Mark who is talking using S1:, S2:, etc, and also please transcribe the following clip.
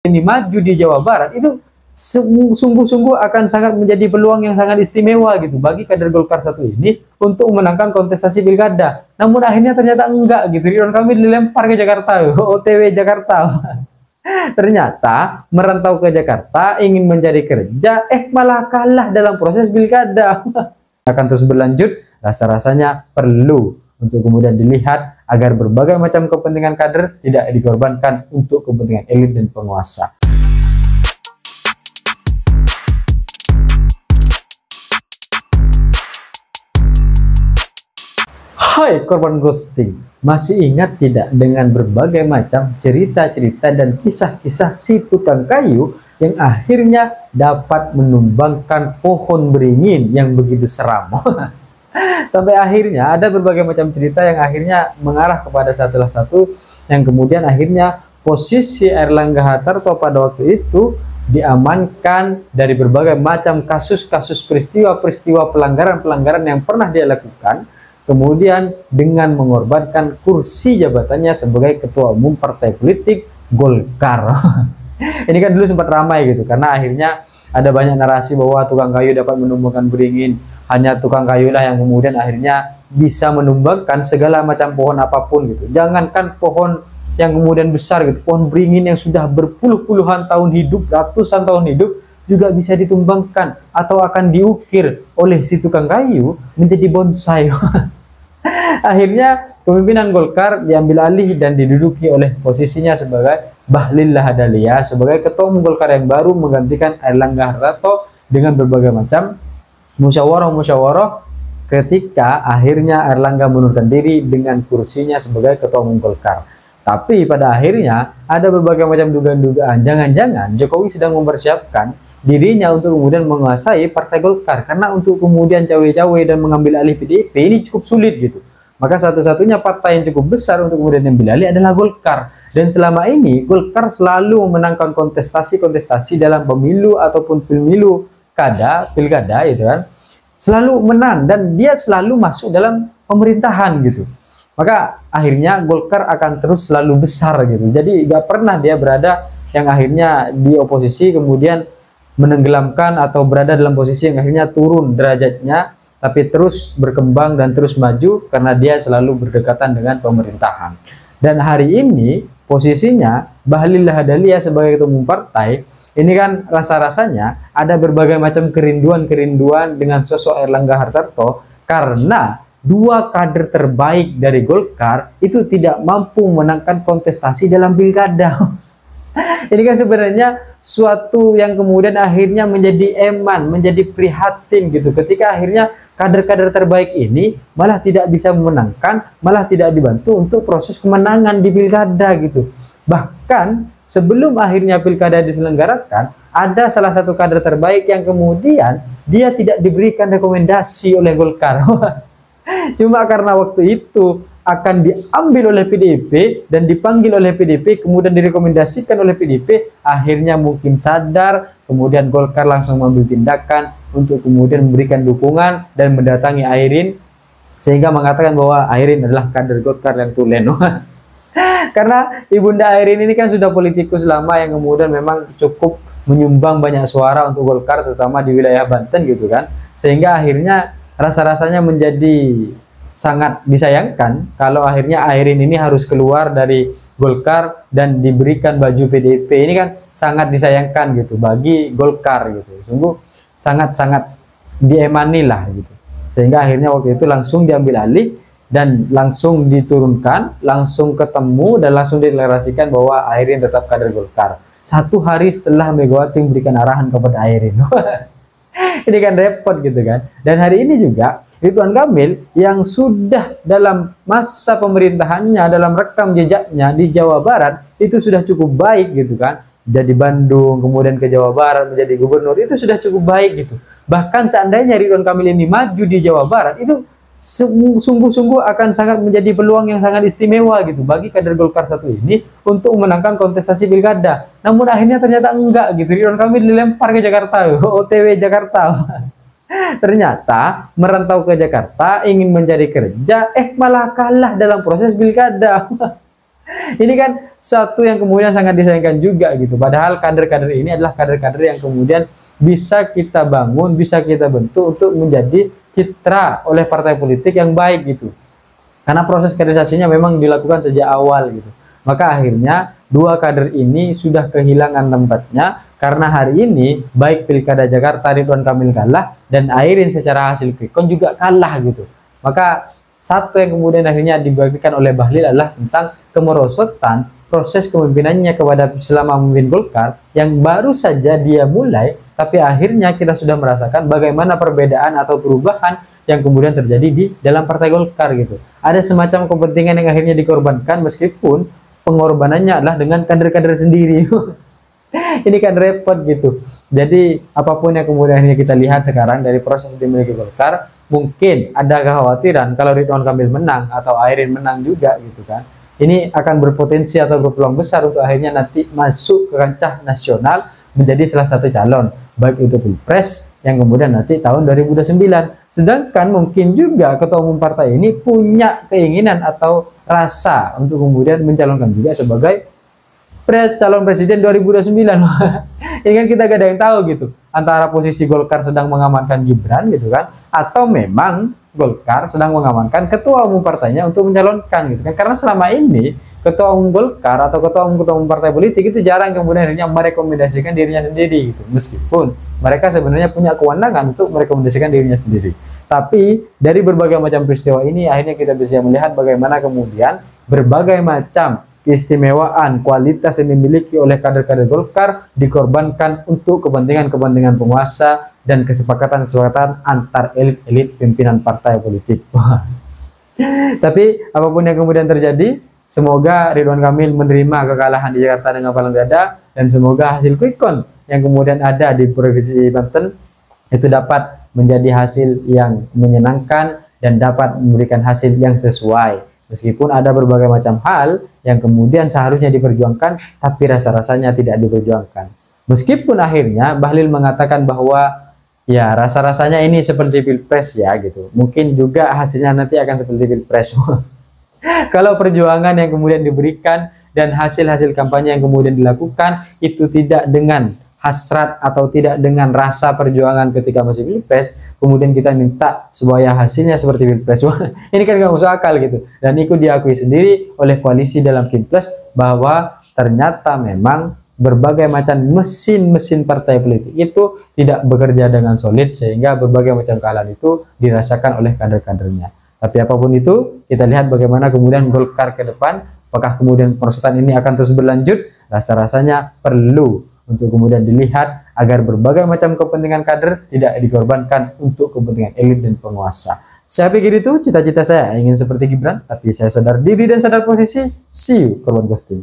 S1: ini maju di Jawa Barat itu sungguh-sungguh akan sangat menjadi peluang yang sangat istimewa gitu bagi kader Golkar satu ini untuk memenangkan kontestasi pilkada. Namun akhirnya ternyata enggak gitu. Ridwan Kamil dilempar ke Jakarta, OTW Jakarta. Ternyata merantau ke Jakarta ingin mencari kerja, malah kalah dalam proses pilkada. Akan terus berlanjut, rasa-rasanya perlu untuk kemudian dilihat agar berbagai macam kepentingan kader tidak dikorbankan untuk kepentingan elit dan penguasa. Hai korban ghosting, masih ingat tidak dengan berbagai macam cerita-cerita dan kisah-kisah si tukang kayu yang akhirnya dapat menumbangkan pohon beringin yang begitu seram? Sampai akhirnya ada berbagai macam cerita yang akhirnya mengarah kepada satu yang kemudian akhirnya posisi Airlangga Hartarto pada waktu itu diamankan dari berbagai macam kasus-kasus peristiwa-peristiwa pelanggaran-pelanggaran yang pernah dia lakukan, kemudian dengan mengorbankan kursi jabatannya sebagai ketua umum partai politik Golkar. Ini kan dulu sempat ramai gitu karena akhirnya ada banyak narasi bahwa tukang kayu dapat menumbangkan beringin. Hanya tukang kayu lah yang kemudian akhirnya bisa menumbangkan segala macam pohon apapun gitu. Jangankan pohon yang kemudian besar gitu, pohon beringin yang sudah berpuluh-puluhan tahun hidup, ratusan tahun hidup juga bisa ditumbangkan atau akan diukir oleh si tukang kayu menjadi bonsai. Akhirnya kepemimpinan Golkar diambil alih dan diduduki oleh posisinya sebagai Bahlil Lahadalia sebagai ketua umum Golkar yang baru menggantikan Airlangga Hartarto dengan berbagai macam musyawarah ketika akhirnya Airlangga mengundurkan diri dengan kursinya sebagai ketua umum Golkar. Tapi pada akhirnya ada berbagai macam dugaan-dugaan jangan-jangan Jokowi sedang mempersiapkan dirinya untuk kemudian menguasai partai Golkar karena untuk kemudian cawe-cawe dan mengambil alih PDIP ini cukup sulit gitu. Maka satu-satunya partai yang cukup besar untuk kemudian ambil alih adalah Golkar. Dan selama ini Golkar selalu memenangkan kontestasi-kontestasi dalam pemilu ataupun pilkada gitu kan. Selalu menang dan dia selalu masuk dalam pemerintahan gitu. Maka akhirnya Golkar akan terus selalu besar gitu. Jadi gak pernah dia berada yang akhirnya di oposisi kemudian menenggelamkan atau berada dalam posisi yang akhirnya turun derajatnya, tapi terus berkembang dan terus maju karena dia selalu berdekatan dengan pemerintahan. Dan hari ini posisinya Bahlil Lahadalia sebagai ketua umum partai ini kan rasa-rasanya ada berbagai macam kerinduan-kerinduan dengan sosok Airlangga Hartarto karena dua kader terbaik dari Golkar itu tidak mampu menangkan kontestasi dalam pilkada. Ini kan sebenarnya suatu yang kemudian akhirnya menjadi eman, menjadi prihatin gitu ketika akhirnya kader-kader terbaik ini malah tidak bisa memenangkan, malah tidak dibantu untuk proses kemenangan di pilkada gitu. Bahkan sebelum akhirnya pilkada diselenggarakan, ada salah satu kader terbaik yang kemudian dia tidak diberikan rekomendasi oleh Golkar. Cuma karena waktu itu akan diambil oleh PDIP dan dipanggil oleh PDIP, kemudian direkomendasikan oleh PDIP, akhirnya mungkin sadar, kemudian Golkar langsung mengambil tindakan untuk kemudian memberikan dukungan dan mendatangi Airin, sehingga mengatakan bahwa Airin adalah kader Golkar yang tulen. Karena Ibunda Airin ini kan sudah politikus lama yang kemudian memang cukup menyumbang banyak suara untuk Golkar, terutama di wilayah Banten gitu kan, sehingga akhirnya rasa-rasanya menjadi sangat disayangkan kalau akhirnya Airin ini harus keluar dari Golkar dan diberikan baju PDIP. Ini kan sangat disayangkan gitu bagi Golkar gitu. Sungguh sangat-sangat diemani lah gitu. Sehingga akhirnya waktu itu langsung diambil alih dan langsung diturunkan, langsung ketemu dan langsung dideklarasikan bahwa Airin tetap kader Golkar. 1 hari setelah Megawati memberikan arahan kepada Airin. Ini kan repot gitu kan. Dan hari ini juga Ridwan Kamil yang sudah dalam masa pemerintahannya, dalam rekam jejaknya di Jawa Barat itu sudah cukup baik gitu kan. Jadi Bandung, kemudian ke Jawa Barat menjadi gubernur, itu sudah cukup baik gitu. Bahkan seandainya Ridwan Kamil ini maju di Jawa Barat, itu sungguh-sungguh akan sangat menjadi peluang yang sangat istimewa gitu bagi kader Golkar satu ini untuk memenangkan kontestasi pilkada. Namun akhirnya ternyata enggak gitu. Ridwan Kamil dilempar ke Jakarta, OTW Jakarta. Ternyata merantau ke Jakarta ingin mencari kerja, malah kalah dalam proses pilkada. Ini kan satu yang kemudian sangat disayangkan juga gitu. Padahal kader-kader ini adalah kader-kader yang kemudian bisa kita bangun, bisa kita bentuk untuk menjadi citra oleh partai politik yang baik gitu. Karena proses kaderisasinya memang dilakukan sejak awal gitu. Maka akhirnya dua kader ini sudah kehilangan tempatnya karena hari ini baik Pilkada Jakarta Ridwan Kamil kalah dan Airin secara hasil quick count juga kalah gitu. Maka satu yang kemudian akhirnya dibagikan oleh Bahlil adalah tentang kemerosotan proses kepemimpinannya kepada selama memimpin Golkar yang baru saja dia mulai, tapi akhirnya kita sudah merasakan bagaimana perbedaan atau perubahan yang kemudian terjadi di dalam partai Golkar gitu. Ada semacam kepentingan yang akhirnya dikorbankan meskipun pengorbanannya adalah dengan kader-kader sendiri. Ini kan repot gitu. Jadi apapun yang kemudian kita lihat sekarang dari proses dimiliki Golkar, mungkin ada kekhawatiran kalau Ridwan Kamil menang atau Airin menang juga gitu kan. Ini akan berpotensi atau berpeluang besar untuk akhirnya nanti masuk ke kancah nasional menjadi salah satu calon baik itu Pilpres yang kemudian nanti tahun 2029. Sedangkan mungkin juga ketua umum partai ini punya keinginan atau rasa untuk kemudian mencalonkan juga sebagai calon presiden 2029. Ini kan kita gak ada yang tahu gitu, antara posisi Golkar sedang mengamankan Gibran gitu kan, atau memang Golkar sedang mengamankan ketua umum partainya untuk mencalonkan gitu kan. Karena selama ini ketua umum Golkar atau ketua umum partai politik itu jarang kemudian akhirnya merekomendasikan dirinya sendiri gitu, meskipun mereka sebenarnya punya kewenangan untuk merekomendasikan dirinya sendiri. Tapi dari berbagai macam peristiwa ini akhirnya kita bisa melihat bagaimana kemudian berbagai macam keistimewaan kualitas yang dimiliki oleh kader-kader Golkar dikorbankan untuk kepentingan-kepentingan penguasa dan kesepakatan-kesepakatan antar elit-elit pimpinan partai politik. Tapi apapun yang kemudian terjadi, semoga Ridwan Kamil menerima kekalahan di Jakarta dengan kepala dada, dan semoga hasil quick count yang kemudian ada di Provinsi Banten itu dapat menjadi hasil yang menyenangkan dan dapat memberikan hasil yang sesuai. Meskipun ada berbagai macam hal yang kemudian seharusnya diperjuangkan, tapi rasa-rasanya tidak diperjuangkan. Meskipun akhirnya Bahlil mengatakan bahwa ya rasa-rasanya ini seperti Pilpres ya gitu. Mungkin juga hasilnya nanti akan seperti Pilpres. Kalau perjuangan yang kemudian diberikan dan hasil-hasil kampanye yang kemudian dilakukan itu tidak dengan hasrat atau tidak dengan rasa perjuangan ketika masih Pilpres, kemudian kita minta supaya hasilnya seperti Pilpres. Ini kan nggak masuk akal gitu. Dan itu diakui sendiri oleh koalisi dalam Pilpres bahwa ternyata memang berbagai macam mesin-mesin partai politik itu tidak bekerja dengan solid, sehingga berbagai macam kekalahan itu dirasakan oleh kader-kadernya. Tapi apapun itu, kita lihat bagaimana kemudian Golkar ke depan, apakah kemudian perosotan ini akan terus berlanjut. Rasa-rasanya perlu untuk kemudian dilihat agar berbagai macam kepentingan kader tidak dikorbankan untuk kepentingan elit dan penguasa. Saya pikir itu cita-cita saya, ingin seperti Gibran, tapi saya sadar diri dan sadar posisi. See you, korban ghosting.